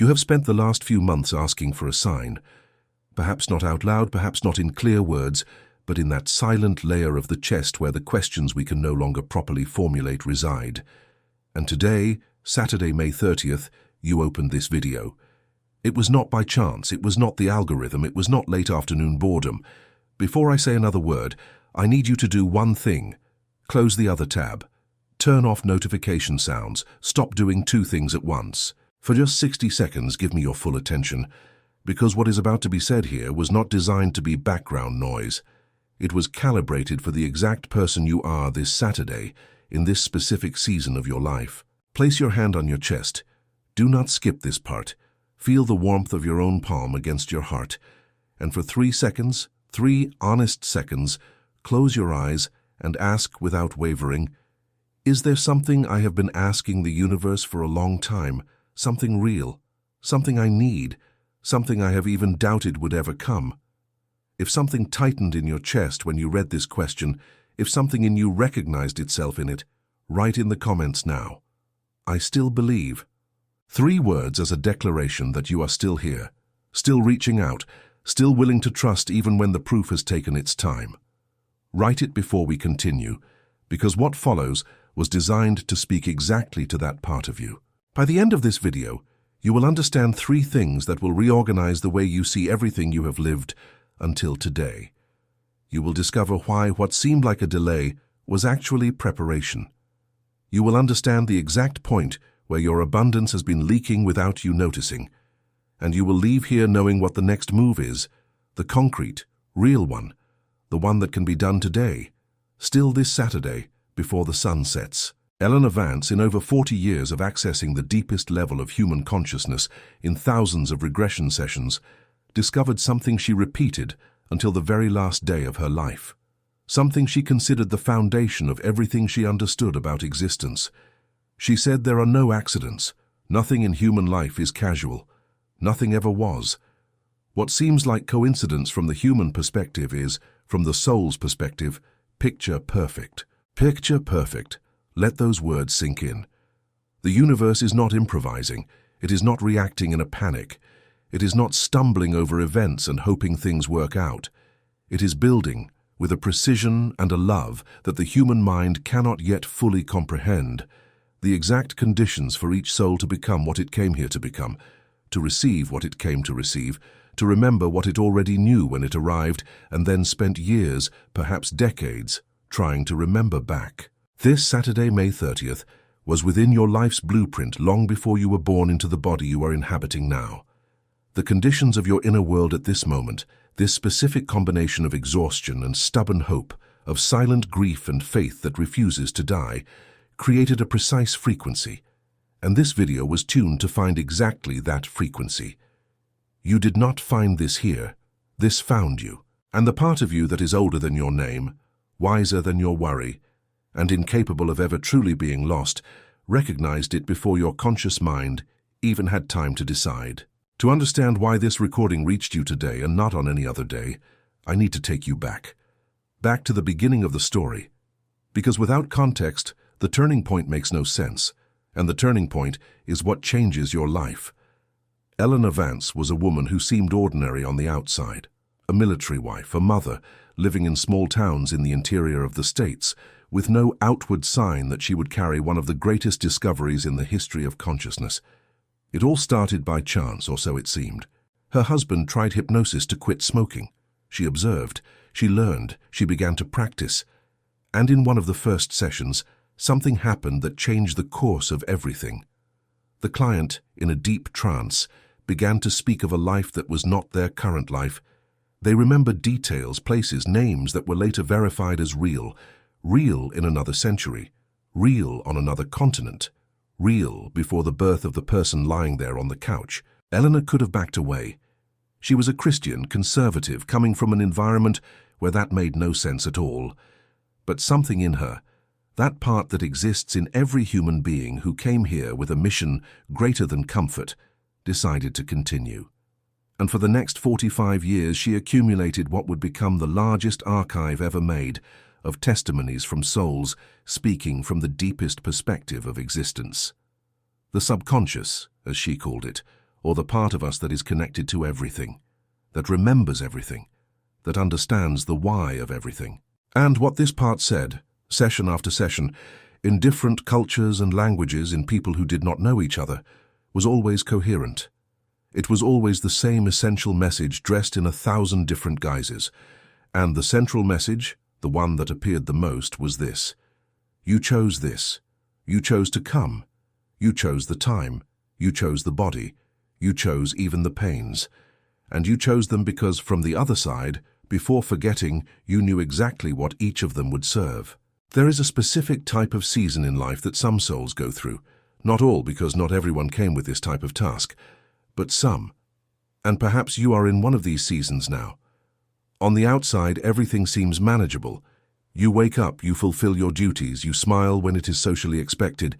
You have spent the last few months asking for a sign, perhaps not out loud, perhaps not in clear words, but in that silent layer of the chest where the questions we can no longer properly formulate reside. And today, Saturday, May 30th, you opened this video. It was not by chance, it was not the algorithm, it was not late afternoon boredom. Before I say another word, I need you to do one thing. Close the other tab. Turn off notification sounds. Stop doing two things at once. For just 60 seconds, give me your full attention, because what is about to be said here was not designed to be background noise. It was calibrated for the exact person you are this Saturday, in this specific season of your life. Place your hand on your chest. Do not skip this part. Feel the warmth of your own palm against your heart. And for 3 seconds, 3 honest seconds, close your eyes and ask without wavering, is there something I have been asking the universe for a long time, something real, something I need, something I have even doubted would ever come? If something tightened in your chest when you read this question, if something in you recognized itself in it, write in the comments now. I still believe. 3 words as a declaration that you are still here, still reaching out, still willing to trust even when the proof has taken its time. Write it before we continue, because what follows was designed to speak exactly to that part of you. By the end of this video, you will understand 3 things that will reorganize the way you see everything you have lived until today. You will discover why what seemed like a delay was actually preparation. You will understand the exact point where your abundance has been leaking without you noticing, and you will leave here knowing what the next move is, the concrete, real one, the one that can be done today, still this Saturday, before the sun sets. Eleanor Vance, in over 40 years of accessing the deepest level of human consciousness in thousands of regression sessions, discovered something she repeated until the very last day of her life. Something she considered the foundation of everything she understood about existence. She said there are no accidents. Nothing in human life is casual. Nothing ever was. What seems like coincidence from the human perspective is, from the soul's perspective, picture perfect. Picture perfect. Let those words sink in. The universe is not improvising. It is not reacting in a panic. It is not stumbling over events and hoping things work out. It is building, with a precision and a love that the human mind cannot yet fully comprehend, the exact conditions for each soul to become what it came here to become, to receive what it came to receive, to remember what it already knew when it arrived, and then spent years, perhaps decades, trying to remember back. This Saturday, May 30th, was within your life's blueprint long before you were born into the body you are inhabiting now. The conditions of your inner world at this moment, this specific combination of exhaustion and stubborn hope, of silent grief and faith that refuses to die, created a precise frequency, and this video was tuned to find exactly that frequency. You did not find this here. This found you. And the part of you that is older than your name, wiser than your worry, and incapable of ever truly being lost, recognized it before your conscious mind even had time to decide. To understand why this recording reached you today and not on any other day, I need to take you back to the beginning of the story. Because without context, the turning point makes no sense, and the turning point is what changes your life. Eleanor Vance was a woman who seemed ordinary on the outside, a military wife, a mother, living in small towns in the interior of the States, with no outward sign that she would carry one of the greatest discoveries in the history of consciousness. It all started by chance, or so it seemed. Her husband tried hypnosis to quit smoking. She observed, she learned, she began to practice. And in one of the first sessions, something happened that changed the course of everything. The client, in a deep trance, began to speak of a life that was not their current life. They remembered details, places, names that were later verified as real in another century, real on another continent, real before the birth of the person lying there on the couch. Eleanor could have backed away. She was a Christian, conservative, coming from an environment where that made no sense at all. But something in her, that part that exists in every human being who came here with a mission greater than comfort, decided to continue. And for the next 45 years she accumulated what would become the largest archive ever made of testimonies from souls speaking from the deepest perspective of existence. The subconscious, as she called it, or the part of us that is connected to everything, that remembers everything, that understands the why of everything. And what this part said, session after session, in different cultures and languages, in people who did not know each other, was always coherent. It was always the same essential message dressed in 1,000 different guises. And the central message, the one that appeared the most, was this. You chose this. You chose to come. You chose the time. You chose the body. You chose even the pains. And you chose them because from the other side, before forgetting, you knew exactly what each of them would serve. There is a specific type of season in life that some souls go through. Not all, because not everyone came with this type of task, but some. And perhaps you are in one of these seasons now. On the outside, everything seems manageable. You wake up, you fulfill your duties, you smile when it is socially expected,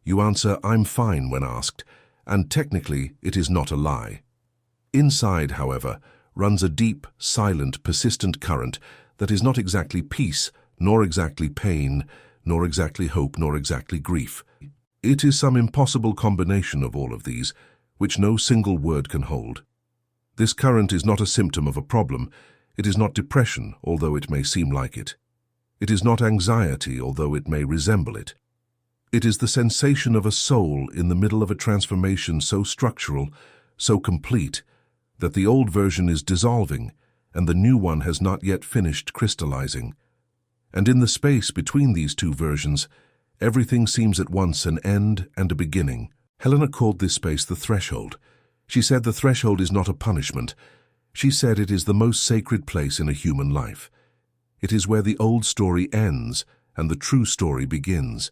you answer, "I'm fine," when asked, and technically it is not a lie. Inside, however, runs a deep, silent, persistent current that is not exactly peace, nor exactly pain, nor exactly hope, nor exactly grief. It is some impossible combination of all of these, which no single word can hold. This current is not a symptom of a problem. It is not depression, although it may seem like it. It is not anxiety, although it may resemble it. It is the sensation of a soul in the middle of a transformation so structural, so complete, that the old version is dissolving and the new one has not yet finished crystallizing. And in the space between these two versions, everything seems at once an end and a beginning. Helena called this space the threshold. She said the threshold is not a punishment. She said it is the most sacred place in a human life. It is where the old story ends and the true story begins.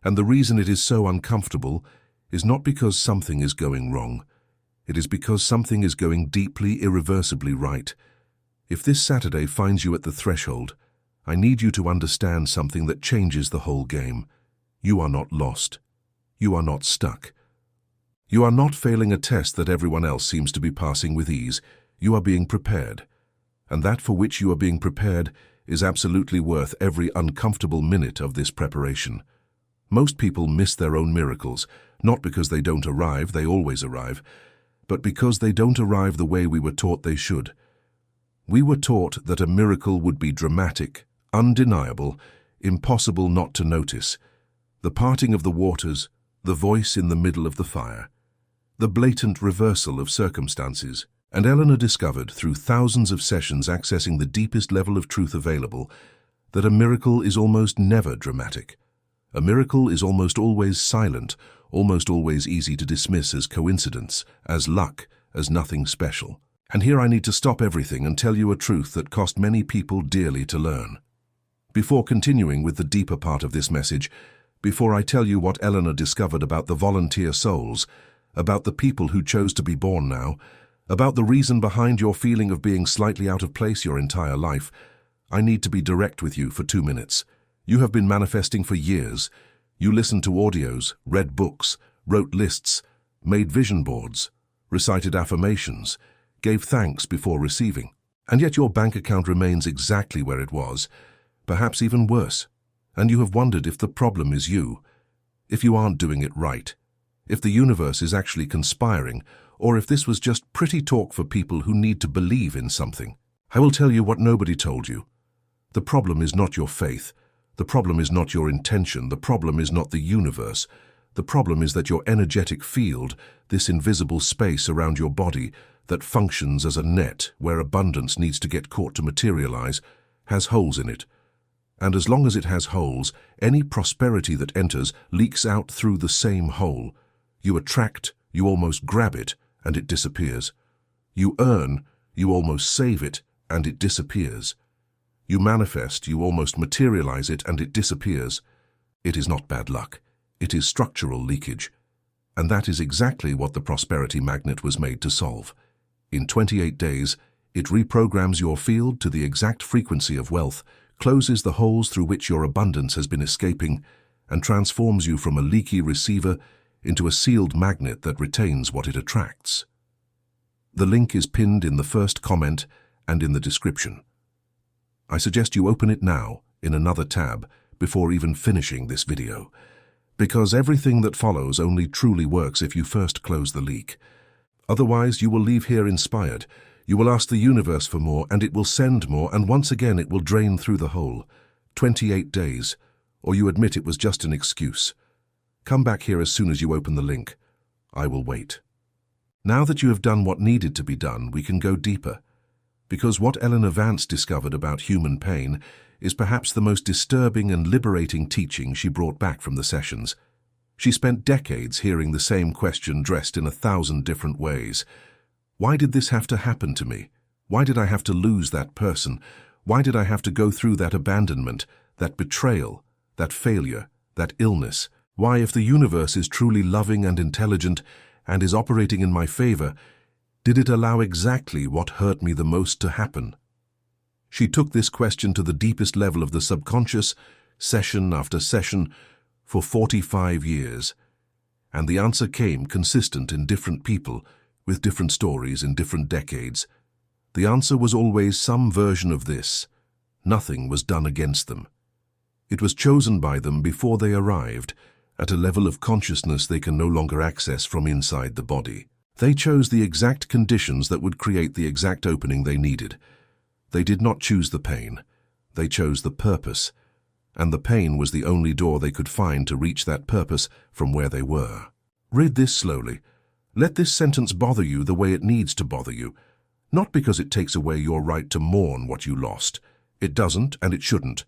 And the reason it is so uncomfortable is not because something is going wrong. It is because something is going deeply, irreversibly right. If this Saturday finds you at the threshold, I need you to understand something that changes the whole game. You are not lost. You are not stuck. You are not failing a test that everyone else seems to be passing with ease. You are being prepared. And that for which you are being prepared is absolutely worth every uncomfortable minute of this preparation. Most people miss their own miracles, not because they don't arrive, they always arrive, but because they don't arrive the way we were taught they should. We were taught that a miracle would be dramatic, undeniable, impossible not to notice. The parting of the waters, the voice in the middle of the fire, the blatant reversal of circumstances. And Eleanor discovered, through thousands of sessions accessing the deepest level of truth available, that a miracle is almost never dramatic. A miracle is almost always silent, almost always easy to dismiss as coincidence, as luck, as nothing special. And here I need to stop everything and tell you a truth that cost many people dearly to learn. Before continuing with the deeper part of this message, before I tell you what Eleanor discovered about the volunteer souls, about the people who chose to be born now, about the reason behind your feeling of being slightly out of place your entire life, I need to be direct with you for 2 minutes. You have been manifesting for years. You listened to audios, read books, wrote lists, made vision boards, recited affirmations, gave thanks before receiving. And yet your bank account remains exactly where it was, perhaps even worse. And you have wondered if the problem is you, if you aren't doing it right, if the universe is actually conspiring, or if this was just pretty talk for people who need to believe in something. I will tell you what nobody told you. The problem is not your faith. The problem is not your intention. The problem is not the universe. The problem is that your energetic field, this invisible space around your body that functions as a net where abundance needs to get caught to materialize, has holes in it. And as long as it has holes, any prosperity that enters leaks out through the same hole. You attract, you almost grab it, and it disappears. You earn, you almost save it, and it disappears. You manifest, you almost materialize it, and it disappears. It is not bad luck. It is structural leakage. And that is exactly what the prosperity magnet was made to solve. In 28 days, it reprograms your field to the exact frequency of wealth, closes the holes through which your abundance has been escaping, and transforms you from a leaky receiver into a sealed magnet that retains what it attracts. The link is pinned in the first comment and in the description. I suggest you open it now in another tab before even finishing this video, because everything that follows only truly works if you first close the leak. Otherwise, you will leave here inspired. You will ask the universe for more, and it will send more, and once again it will drain through the hole. 28 days, or you admit it was just an excuse. Come back here as soon as you open the link. I will wait. Now that you have done what needed to be done, we can go deeper. Because what Eleanor Vance discovered about human pain is perhaps the most disturbing and liberating teaching she brought back from the sessions. She spent decades hearing the same question dressed in 1,000 different ways. Why did this have to happen to me? Why did I have to lose that person? Why did I have to go through that abandonment, that betrayal, that failure, that illness? Why, if the universe is truly loving and intelligent and is operating in my favor, did it allow exactly what hurt me the most to happen? She took this question to the deepest level of the subconscious, session after session, for 45 years. And the answer came consistent in different people, with different stories in different decades. The answer was always some version of this. Nothing was done against them. It was chosen by them before they arrived, at a level of consciousness they can no longer access from inside the body. They chose the exact conditions that would create the exact opening they needed. They did not choose the pain. They chose the purpose. And the pain was the only door they could find to reach that purpose from where they were. Read this slowly. Let this sentence bother you the way it needs to bother you. Not because it takes away your right to mourn what you lost. It doesn't, and it shouldn't.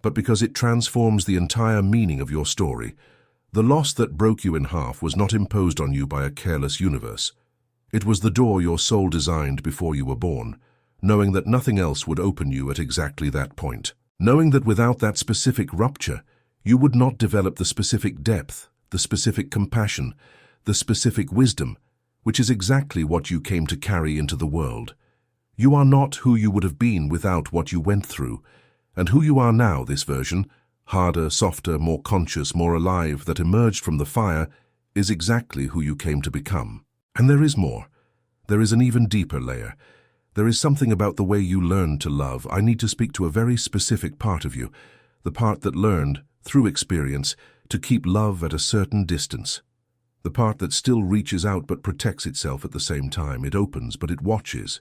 But because it transforms the entire meaning of your story. The loss that broke you in half was not imposed on you by a careless universe. It was the door your soul designed before you were born, knowing that nothing else would open you at exactly that point. Knowing that without that specific rupture, you would not develop the specific depth, the specific compassion, the specific wisdom, which is exactly what you came to carry into the world. You are not who you would have been without what you went through, and who you are now, this version, harder, softer, more conscious, more alive, that emerged from the fire, is exactly who you came to become. And there is more. There is an even deeper layer. There is something about the way you learned to love. I need to speak to a very specific part of you, the part that learned, through experience, to keep love at a certain distance. The part that still reaches out but protects itself at the same time. It opens, but it watches.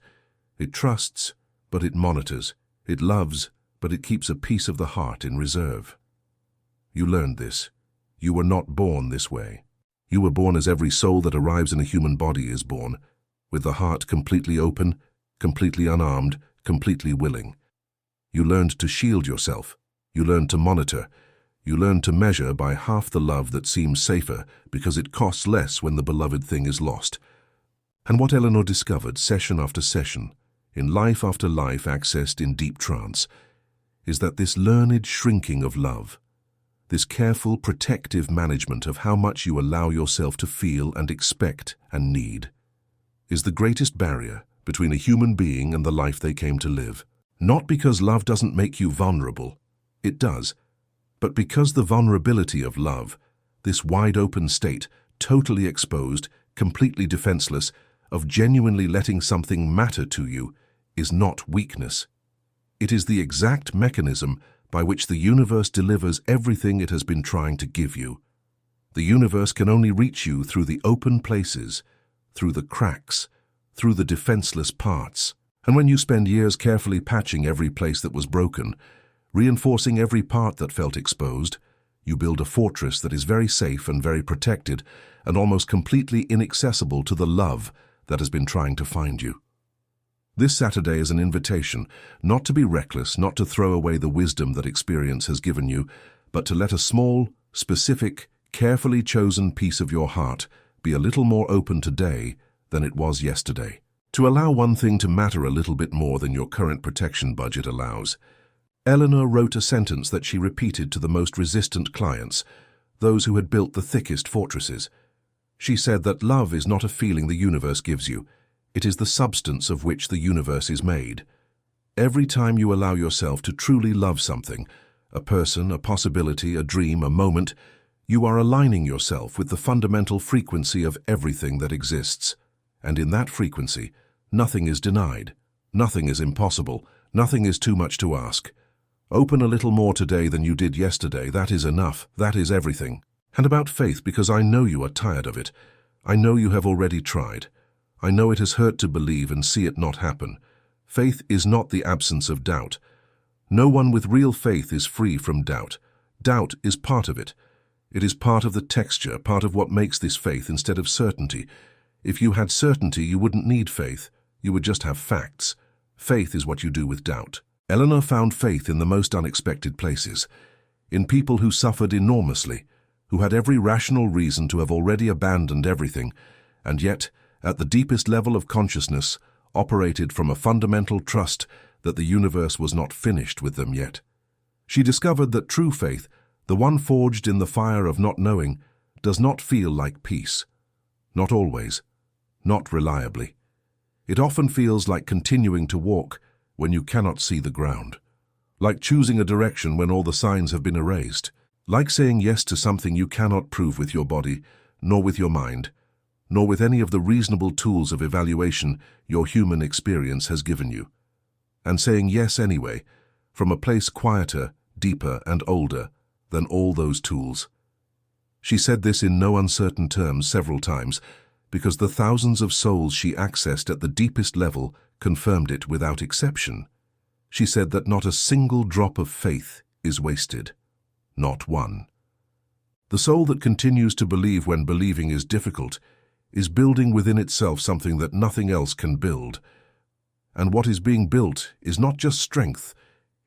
It trusts, but it monitors. It loves, but it keeps a piece of the heart in reserve. You learned this. You were not born this way. You were born as every soul that arrives in a human body is born, with the heart completely open, completely unarmed, completely willing. You learned to shield yourself. You learned to monitor. You learned to measure by half the love that seems safer because it costs less when the beloved thing is lost. And what Eleanor discovered session after session, in life after life accessed in deep trance, is that this learned shrinking of love, this careful protective management of how much you allow yourself to feel and expect and need, is the greatest barrier between a human being and the life they came to live. Not because love doesn't make you vulnerable, it does, but because the vulnerability of love, this wide-open state, totally exposed, completely defenseless, of genuinely letting something matter to you, is not weakness. It is the exact mechanism by which the universe delivers everything it has been trying to give you. The universe can only reach you through the open places, through the cracks, through the defenseless parts. And when you spend years carefully patching every place that was broken, reinforcing every part that felt exposed, you build a fortress that is very safe and very protected and almost completely inaccessible to the love that has been trying to find you. This Saturday is an invitation not to be reckless, not to throw away the wisdom that experience has given you, but to let a small, specific, carefully chosen piece of your heart be a little more open today than it was yesterday. To allow one thing to matter a little bit more than your current protection budget allows. Eleanor wrote a sentence that she repeated to the most resistant clients, those who had built the thickest fortresses. She said that love is not a feeling the universe gives you. It is the substance of which the universe is made. Every time you allow yourself to truly love something, a person, a possibility, a dream, a moment, you are aligning yourself with the fundamental frequency of everything that exists. And in that frequency, nothing is denied, nothing is impossible, nothing is too much to ask. Open a little more today than you did yesterday. That is enough. That is everything. And about faith, because I know you are tired of it. I know you have already tried. I know it has hurt to believe and see it not happen. Faith is not the absence of doubt. No one with real faith is free from doubt. Doubt is part of it. It is part of the texture, part of what makes this faith instead of certainty. If you had certainty, you wouldn't need faith. You would just have facts. Faith is what you do with doubt. Eleanor found faith in the most unexpected places, in people who suffered enormously, who had every rational reason to have already abandoned everything, and yet, at the deepest level of consciousness, operated from a fundamental trust that the universe was not finished with them yet. She discovered that true faith, the one forged in the fire of not knowing, does not feel like peace. Not always. Not reliably. It often feels like continuing to walk when you cannot see the ground. Like choosing a direction when all the signs have been erased. Like saying yes to something you cannot prove with your body, nor with your mind, nor with any of the reasonable tools of evaluation your human experience has given you. And saying yes anyway, from a place quieter, deeper, and older than all those tools. She said this in no uncertain terms several times, because the thousands of souls she accessed at the deepest level confirmed it without exception. She said that not a single drop of faith is wasted. Not one. The soul that continues to believe when believing is difficult is building within itself something that nothing else can build. And what is being built is not just strength,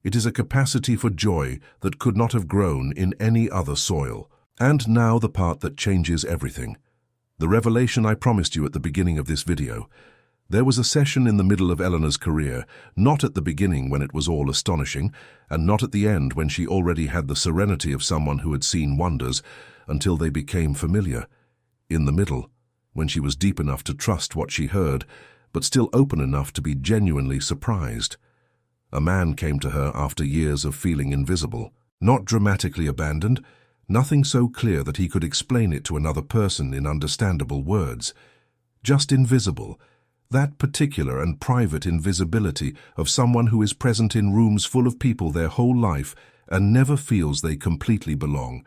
it is a capacity for joy that could not have grown in any other soil. And now the part that changes everything. The revelation I promised you at the beginning of this video. There was a session in the middle of Eleanor's career, not at the beginning when it was all astonishing, and not at the end when she already had the serenity of someone who had seen wonders until they became familiar. In the middle, when she was deep enough to trust what she heard, but still open enough to be genuinely surprised. A man came to her after years of feeling invisible, not dramatically abandoned, nothing so clear that he could explain it to another person in understandable words. Just invisible, that particular and private invisibility of someone who is present in rooms full of people their whole life and never feels they completely belong,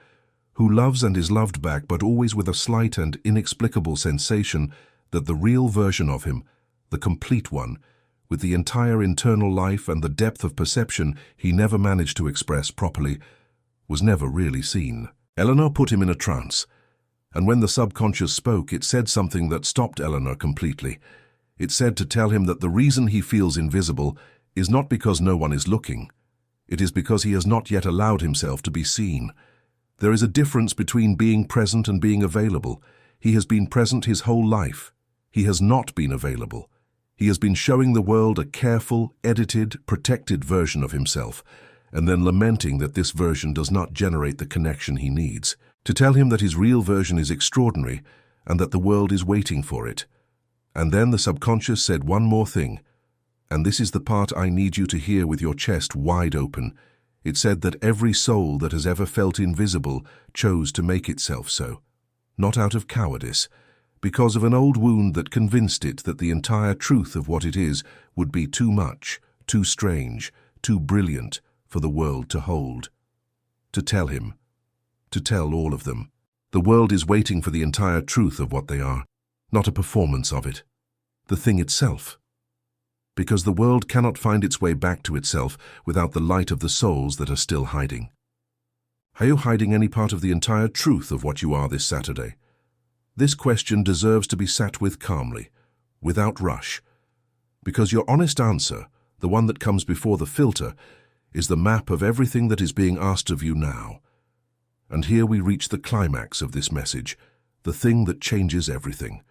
who loves and is loved back but always with a slight and inexplicable sensation that the real version of him, the complete one, with the entire internal life and the depth of perception he never managed to express properly, was never really seen. Eleanor put him in a trance, and when the subconscious spoke, it said something that stopped Eleanor completely. It said to tell him that the reason he feels invisible is not because no one is looking. It is because he has not yet allowed himself to be seen. There is a difference between being present and being available. He has been present his whole life. He has not been available. He has been showing the world a careful, edited, protected version of himself, and then lamenting that this version does not generate the connection he needs. To tell him that his real version is extraordinary and that the world is waiting for it. And then the subconscious said one more thing, and this is the part I need you to hear with your chest wide open. It said that every soul that has ever felt invisible chose to make itself so, not out of cowardice, because of an old wound that convinced it that the entire truth of what it is would be too much, too strange, too brilliant for the world to hold. To tell him, to tell all of them. The world is waiting for the entire truth of what they are, not a performance of it, the thing itself. Because the world cannot find its way back to itself without the light of the souls that are still hiding. Are you hiding any part of the entire truth of what you are this Saturday? This question deserves to be sat with calmly, without rush, because your honest answer, the one that comes before the filter, is the map of everything that is being asked of you now. And here we reach the climax of this message, the thing that changes everything.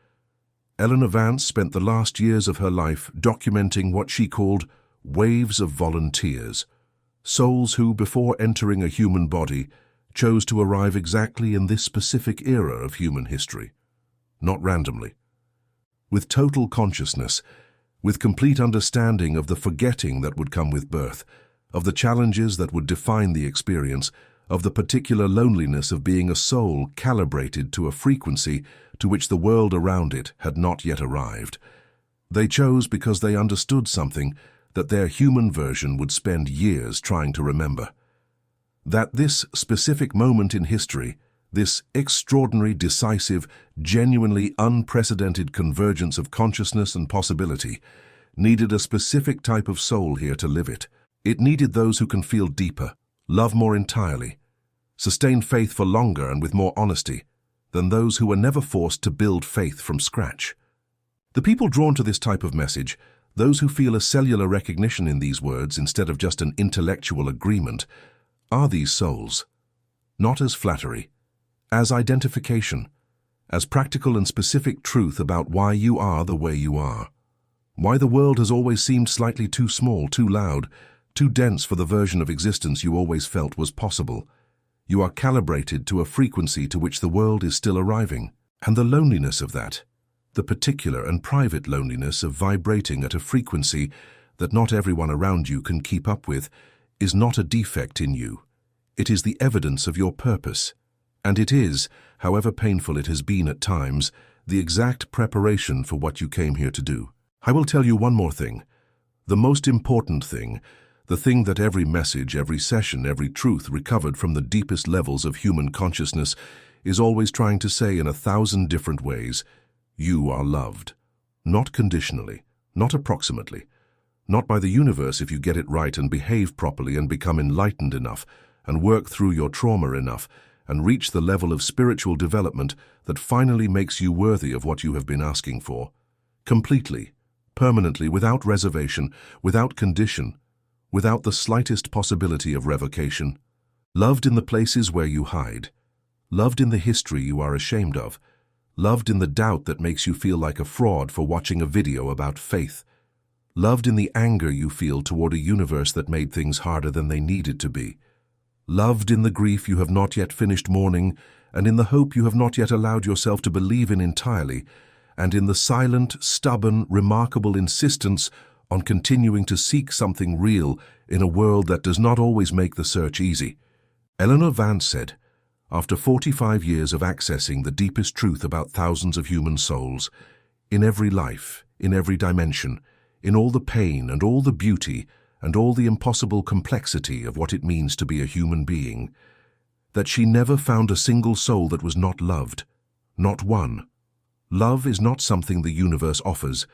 Eleanor Vance spent the last years of her life documenting what she called waves of volunteers, souls who, before entering a human body, chose to arrive exactly in this specific era of human history, not randomly. With total consciousness, with complete understanding of the forgetting that would come with birth, of the challenges that would define the experience, of the particular loneliness of being a soul calibrated to a frequency to which the world around it had not yet arrived. They chose because they understood something that their human version would spend years trying to remember. That this specific moment in history, This extraordinary, decisive, genuinely unprecedented convergence of consciousness and possibility needed a specific type of soul here to live it. It needed those who can feel deeper, love more entirely, sustain faith for longer and with more honesty than those who were never forced to build faith from scratch. The people drawn to this type of message, those who feel a cellular recognition in these words instead of just an intellectual agreement, are these souls. Not as flattery, as identification, as practical and specific truth about why you are the way you are. Why the world has always seemed slightly too small, too loud, too dense for the version of existence you always felt was possible. You are calibrated to a frequency to which the world is still arriving. And the loneliness of that, the particular and private loneliness of vibrating at a frequency that not everyone around you can keep up with, is not a defect in you. It is the evidence of your purpose. And it is, however painful it has been at times, the exact preparation for what you came here to do. I will tell you one more thing. The most important thing, the thing that every message, every session, every truth recovered from the deepest levels of human consciousness is always trying to say in 1,000 different ways: you are loved. Not conditionally, not approximately, not by the universe if you get it right and behave properly and become enlightened enough and work through your trauma enough and reach the level of spiritual development that finally makes you worthy of what you have been asking for. Completely, permanently, without reservation, without condition, without the slightest possibility of revocation. Loved in the places where you hide. Loved in the history you are ashamed of. Loved in the doubt that makes you feel like a fraud for watching a video about faith. Loved in the anger you feel toward a universe that made things harder than they needed to be. Loved in the grief you have not yet finished mourning, and in the hope you have not yet allowed yourself to believe in entirely, and in the silent, stubborn, remarkable insistence on continuing to seek something real in a world that does not always make the search easy. Eleanor Vance said, after 45 years of accessing the deepest truth about thousands of human souls, in every life, in every dimension, in all the pain and all the beauty and all the impossible complexity of what it means to be a human being, that she never found a single soul that was not loved, not one. Love is not something the universe offers.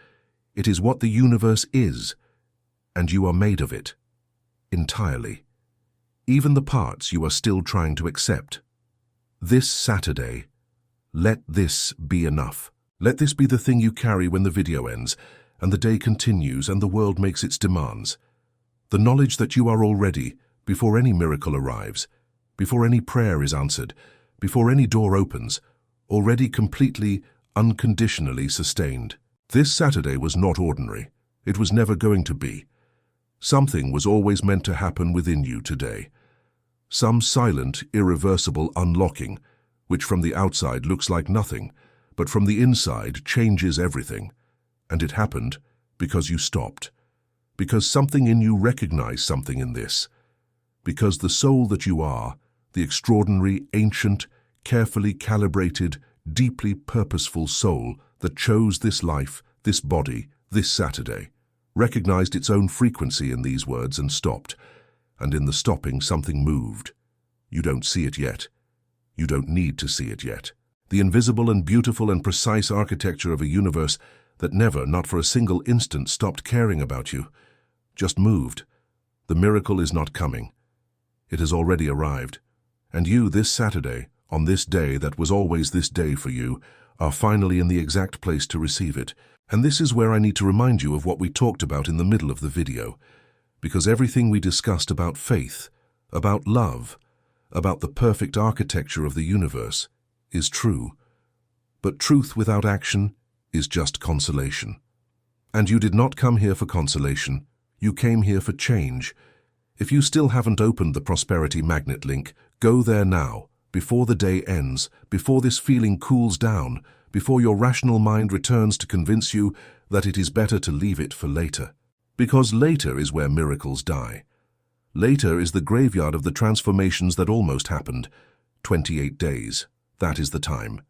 It is what the universe is, and you are made of it, entirely. Even the parts you are still trying to accept. This Saturday, let this be enough. Let this be the thing you carry when the video ends, and the day continues and the world makes its demands. The knowledge that you are already, before any miracle arrives, before any prayer is answered, before any door opens, already completely, unconditionally sustained. This Saturday was not ordinary. It was never going to be. Something was always meant to happen within you today. Some silent, irreversible unlocking, which from the outside looks like nothing, but from the inside changes everything. And it happened because you stopped. Because something in you recognized something in this. Because the soul that you are, the extraordinary, ancient, carefully calibrated, deeply purposeful soul that chose this life, this body, this Saturday, recognized its own frequency in these words and stopped. And in the stopping, something moved. You don't see it yet. You don't need to see it yet. The invisible and beautiful and precise architecture of a universe that never, not for a single instant, stopped caring about you, just moved. The miracle is not coming. It has already arrived. And you, this Saturday, on this day that was always this day for you, are finally in the exact place to receive it. And this is where I need to remind you of what we talked about in the middle of the video. Because everything we discussed about faith, about love, about the perfect architecture of the universe, is true. But truth without action is just consolation. And you did not come here for consolation. You came here for change. If you still haven't opened the Prosperity Magnet link, go there now, before the day ends, before this feeling cools down, before your rational mind returns to convince you that it is better to leave it for later. Because later is where miracles die. Later is the graveyard of the transformations that almost happened. 28 days. That is the time.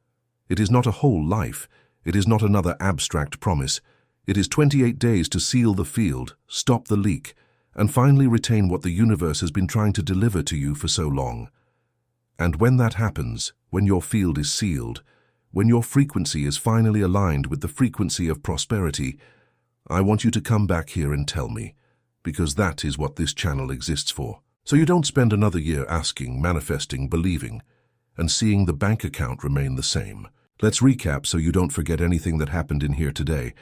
It is not a whole life. It is not another abstract promise. It is 28 days to seal the field, stop the leak, and finally retain what the universe has been trying to deliver to you for so long. And when that happens, when your field is sealed, when your frequency is finally aligned with the frequency of prosperity, I want you to come back here and tell me, because that is what this channel exists for. So you don't spend another year asking, manifesting, believing, and seeing the bank account remain the same. Let's recap so you don't forget anything that happened in here today.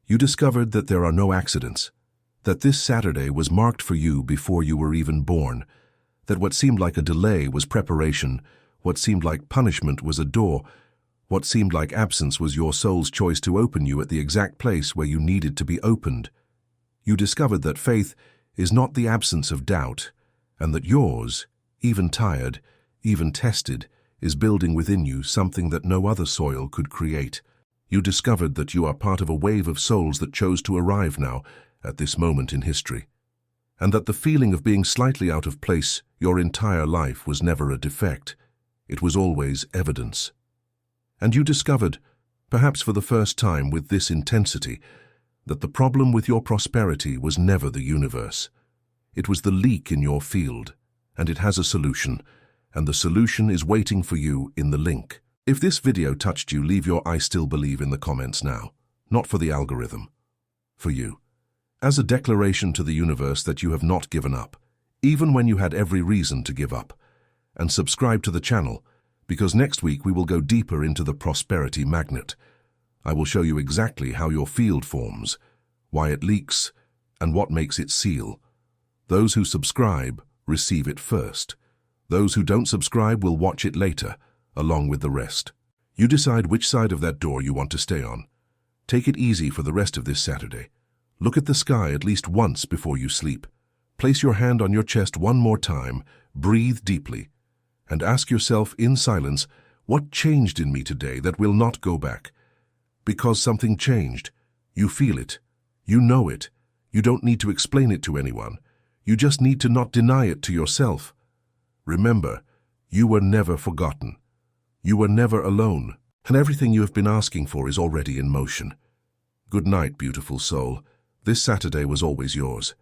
You discovered that there are no accidents, that this Saturday was marked for you before you were even born, that what seemed like a delay was preparation, what seemed like punishment was a door, what seemed like absence was your soul's choice to open you at the exact place where you needed to be opened. You discovered that faith is not the absence of doubt, and that yours, even tired, even tested, is building within you something that no other soil could create. You discovered that you are part of a wave of souls that chose to arrive now, at this moment in history, and that the feeling of being slightly out of place your entire life was never a defect. It was always evidence. And you discovered, perhaps for the first time with this intensity, that the problem with your prosperity was never the universe. It was the leak in your field, and it has a solution, and the solution is waiting for you in the link. If this video touched you, leave your "I still believe" in the comments now, not for the algorithm, for you, as a declaration to the universe that you have not given up, even when you had every reason to give up. And subscribe to the channel, because next week we will go deeper into the prosperity magnet. I will show you exactly how your field forms, why it leaks, and what makes it seal. Those who subscribe receive it first. Those who don't subscribe will watch it later, along with the rest. You decide which side of that door you want to stay on. Take it easy for the rest of this Saturday. Look at the sky at least once before you sleep. Place your hand on your chest one more time, breathe deeply, and ask yourself in silence, what changed in me today that will not go back? Because something changed. You feel it. You know it. You don't need to explain it to anyone. You just need to not deny it to yourself. Remember, you were never forgotten. You were never alone, and everything you have been asking for is already in motion. Good night, beautiful soul. This Saturday was always yours.